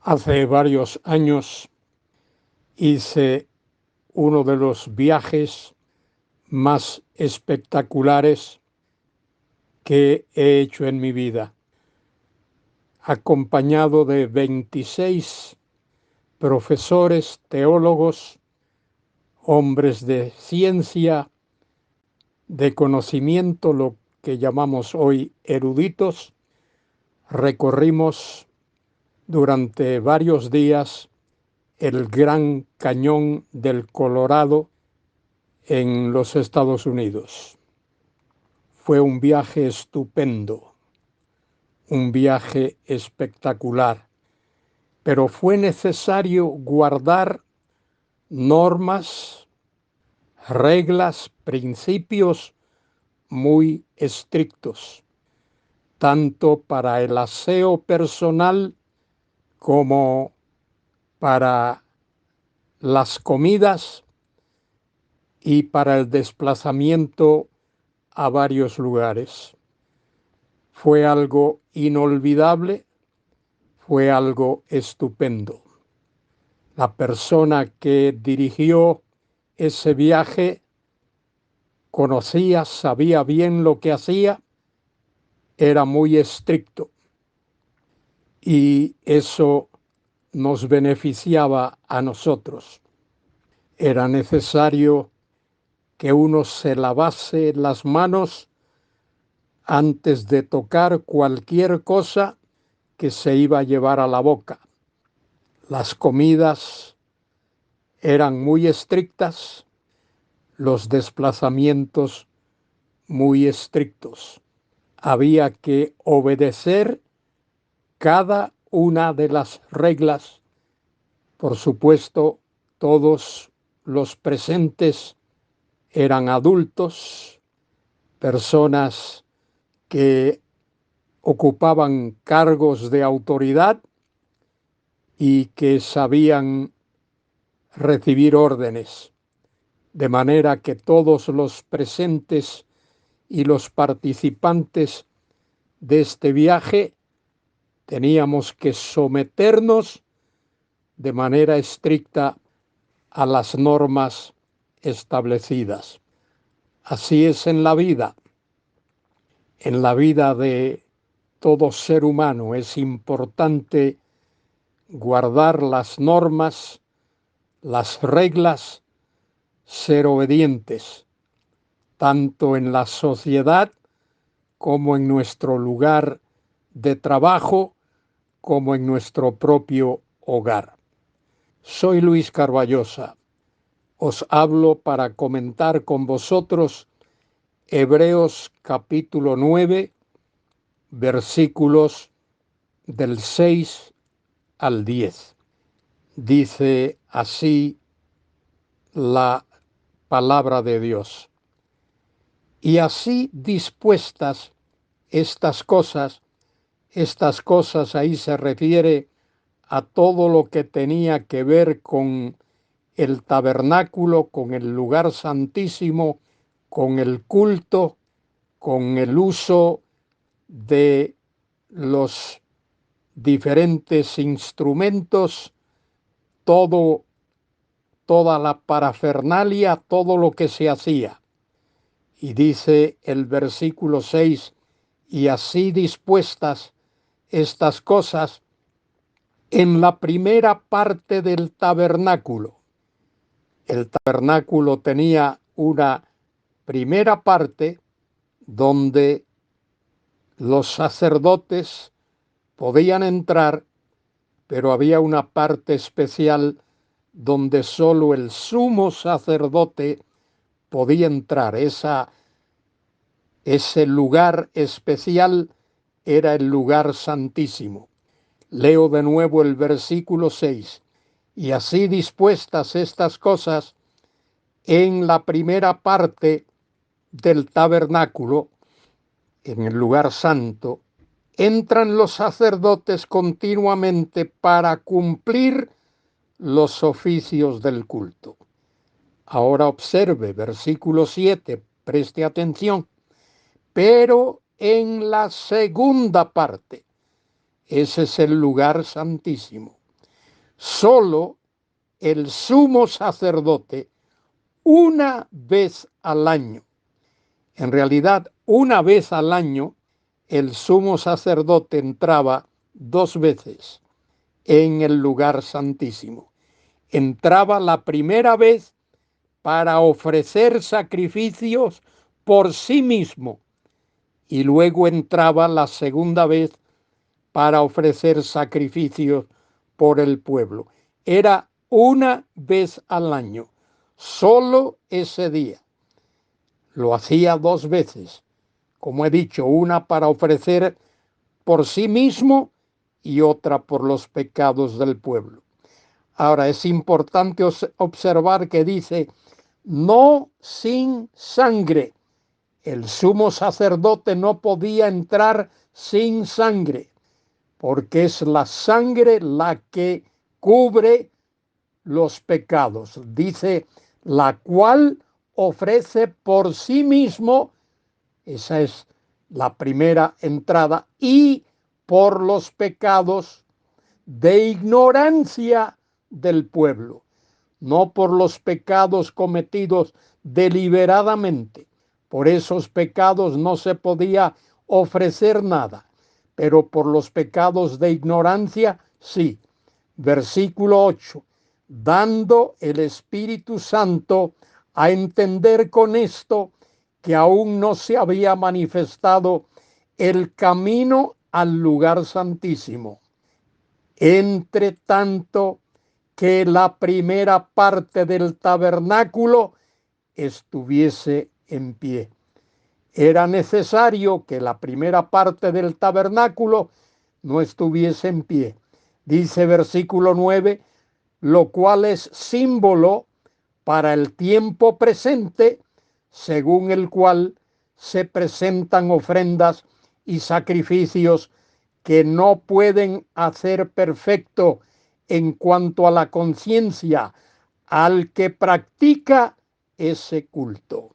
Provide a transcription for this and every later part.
Hace varios años hice uno de los viajes más espectaculares que he hecho en mi vida, acompañado de 26 profesores, teólogos, hombres de ciencia, de conocimiento, lo que llamamos hoy eruditos. Recorrimos durante varios días el Gran Cañón del Colorado en los Estados Unidos. Fue un viaje estupendo, un viaje espectacular, pero fue necesario guardar normas, reglas, principios muy estrictos, tanto para el aseo personal como para las comidas y para el desplazamiento a varios lugares. Fue algo inolvidable, fue algo estupendo. La persona que dirigió ese viaje conocía, sabía bien lo que hacía, era muy estricto y eso nos beneficiaba a nosotros. Era necesario que uno se lavase las manos antes de tocar cualquier cosa que se iba a llevar a la boca. Las comidas eran muy estrictas, los desplazamientos muy estrictos. Había que obedecer cada una de las reglas. Por supuesto, todos los presentes eran adultos, personas que ocupaban cargos de autoridad y que sabían recibir órdenes, de manera que todos los presentes y los participantes de este viaje teníamos que someternos de manera estricta a las normas establecidas. Así es en la vida. En la vida de todo ser humano es importante guardar las normas, las reglas, ser obedientes, tanto en la sociedad como en nuestro lugar de trabajo, como en nuestro propio hogar. Soy Luis Carballosa. Os hablo para comentar con vosotros Hebreos capítulo 9, versículos del 6 al 10. Dice así la palabra de Dios. Y así dispuestas estas cosas ahí se refiere a todo lo que tenía que ver con el tabernáculo, con el lugar santísimo, con el culto, con el uso de los diferentes instrumentos, toda la parafernalia, todo lo que se hacía. Y dice el versículo 6, y así dispuestas estas cosas en la primera parte del tabernáculo. El tabernáculo tenía una primera parte donde los sacerdotes podían entrar, pero había una parte especial donde solo el sumo sacerdote podía entrar. Ese lugar especial era el lugar santísimo. Leo de nuevo el versículo 6. Y así dispuestas estas cosas en la primera parte del tabernáculo, en el lugar santo, entran los sacerdotes continuamente para cumplir los oficios del culto. Ahora observe, versículo 7, preste atención. Pero en la segunda parte, ese es el lugar santísimo. Solo el sumo sacerdote una vez al año, en realidad una vez al año, el sumo sacerdote entraba 2 veces en el lugar santísimo. Entraba la primera vez para ofrecer sacrificios por sí mismo y luego entraba la segunda vez para ofrecer sacrificios por el pueblo. Era una vez al año, solo ese día. Lo hacía 2 veces, como he dicho, una para ofrecer por sí mismo y otra por los pecados del pueblo. Ahora es importante observar que dice, no sin sangre. El sumo sacerdote no podía entrar sin sangre, porque es la sangre la que cubre los pecados. Dice, la cual ofrece por sí mismo, esa es la primera entrada, y por los pecados de ignorancia del pueblo, no por los pecados cometidos deliberadamente. Por esos pecados no se podía ofrecer nada, pero por los pecados de ignorancia sí. Versículo 8. Dando el Espíritu Santo a entender con esto que aún no se había manifestado el camino al lugar santísimo. Entre tanto que la primera parte del tabernáculo estuviese en pie. Era necesario que la primera parte del tabernáculo no estuviese en pie. Dice versículo 9, lo cual es símbolo para el tiempo presente, según el cual se presentan ofrendas y sacrificios que no pueden hacer perfecto en cuanto a la conciencia al que practica ese culto.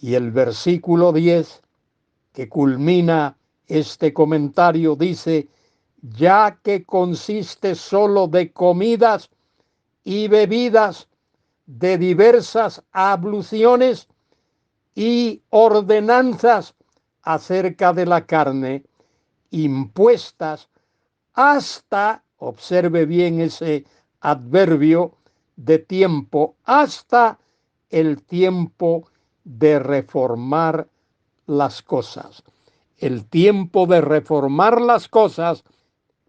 Y el versículo 10, que culmina este comentario, dice, ya que consiste solo de comidas y bebidas de diversas abluciones y ordenanzas acerca de la carne, impuestas hasta, observe bien ese adverbio de tiempo, hasta el tiempo de reformar las cosas. El tiempo de reformar las cosas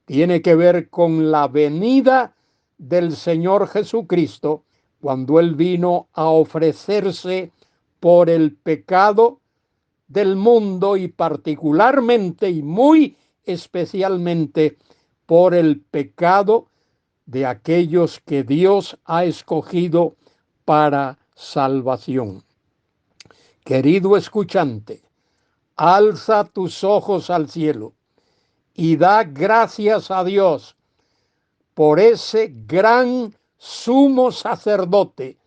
tiene que ver con la venida del Señor Jesucristo, cuando Él vino a ofrecerse por el pecado del mundo y particularmente y muy especialmente por el pecado de aquellos que Dios ha escogido para salvación. Querido escuchante, alza tus ojos al cielo y da gracias a Dios por ese gran sumo sacerdote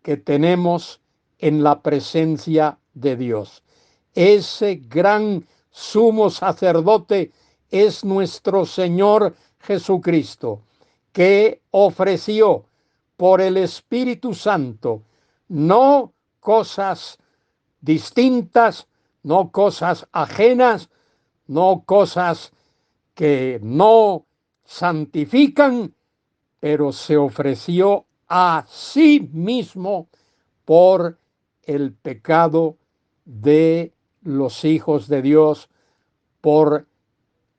que tenemos en la presencia de Dios. Ese gran sumo sacerdote es nuestro Señor Jesucristo, que ofreció por el Espíritu Santo no cosas distintas, no cosas ajenas, no cosas que no santifican, pero se ofreció a sí mismo por el pecado de los hijos de Dios, por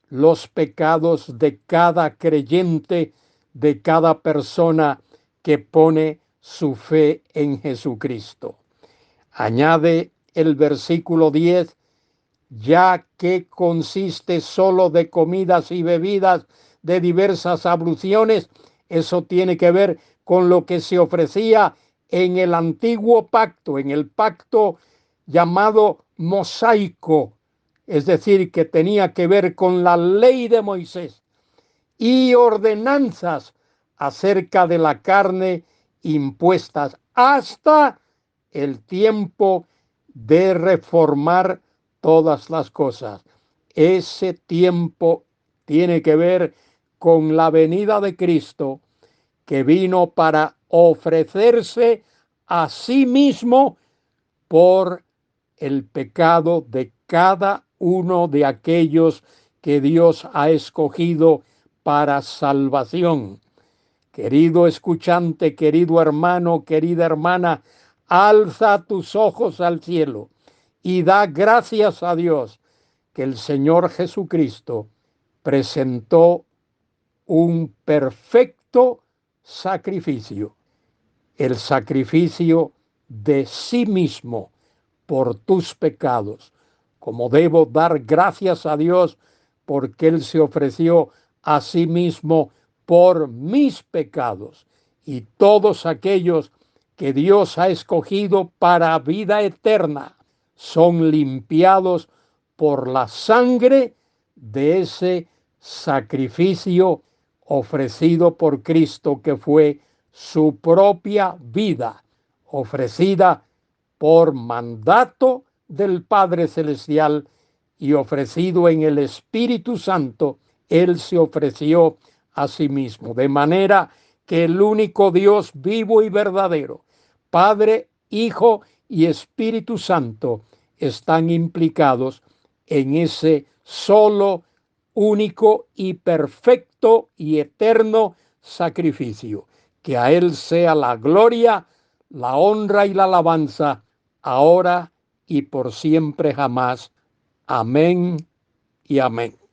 los pecados de cada creyente, de cada persona que pone su fe en Jesucristo. Añade el versículo 10, ya que consiste solo de comidas y bebidas de diversas abluciones, eso tiene que ver con lo que se ofrecía en el antiguo pacto, en el pacto llamado mosaico, es decir, que tenía que ver con la ley de Moisés y ordenanzas acerca de la carne impuestas hasta el tiempo de reformar todas las cosas. Ese tiempo tiene que ver con la venida de Cristo, que vino para ofrecerse a sí mismo por el pecado de cada uno de aquellos que Dios ha escogido para salvación. Querido escuchante, querido hermano, querida hermana, alza tus ojos al cielo y da gracias a Dios que el Señor Jesucristo presentó un perfecto sacrificio, el sacrificio de sí mismo por tus pecados. Como debo dar gracias a Dios porque Él se ofreció a sí mismo por mis pecados y todos aquellos que Dios ha escogido para vida eterna son limpiados por la sangre de ese sacrificio ofrecido por Cristo, que fue su propia vida, ofrecida por mandato del Padre Celestial y ofrecido en el Espíritu Santo. Él se ofreció a sí mismo, de manera que el único Dios vivo y verdadero, Padre, Hijo y Espíritu Santo, están implicados en ese solo, único y perfecto y eterno sacrificio. Que a Él sea la gloria, la honra y la alabanza, ahora y por siempre jamás. Amén y amén.